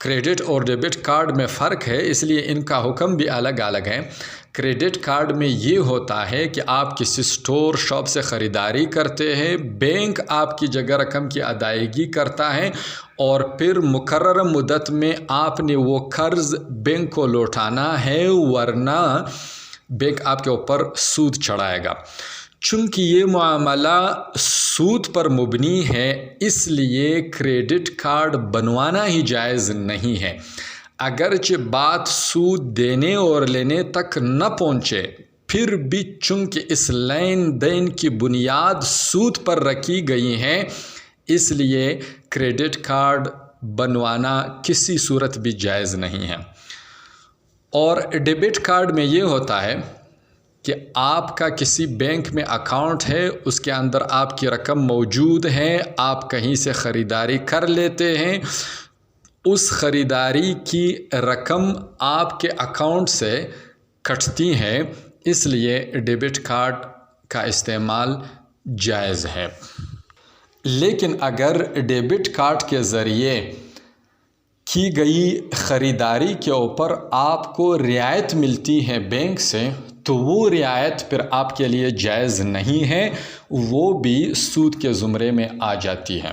Credit और debit card में फ़र्क है, इसलिए इनका हुक्म भी अलग अलग है। क्रेडिट कार्ड में ये होता है कि आप किसी स्टोर शॉप से ख़रीदारी करते हैं, बैंक आपकी जगह रकम की अदायगी करता है और फिर मुकर्रर मुद्दत में आपने वो कर्ज़ बैंक को लौटाना है, वरना बैंक आपके ऊपर सूद चढ़ाएगा। चूँकि ये मामला सूद पर मुबनी है, इसलिए क्रेडिट कार्ड बनवाना ही जायज़ नहीं है। अगरचे बात सूद देने और लेने तक न पहुँचे, फिर भी चूँकि इस लेन देन की बुनियाद सूद पर रखी गई है, इसलिए क्रेडिट कार्ड बनवाना किसी सूरत भी जायज़ नहीं है। और डेबिट कार्ड में ये होता है कि आपका किसी बैंक में अकाउंट है, उसके अंदर आपकी रकम मौजूद है, आप कहीं से ख़रीदारी कर लेते हैं, उस ख़रीदारी की रकम आपके अकाउंट से कटती है, इसलिए डेबिट कार्ड का इस्तेमाल जायज़ है। लेकिन अगर डेबिट कार्ड के ज़रिए की गई ख़रीदारी के ऊपर आपको रियायत मिलती है बैंक से, तो वो रियायत फिर आपके लिए जायज़ नहीं है, वो भी सूद के ज़ुमरे में आ जाती है।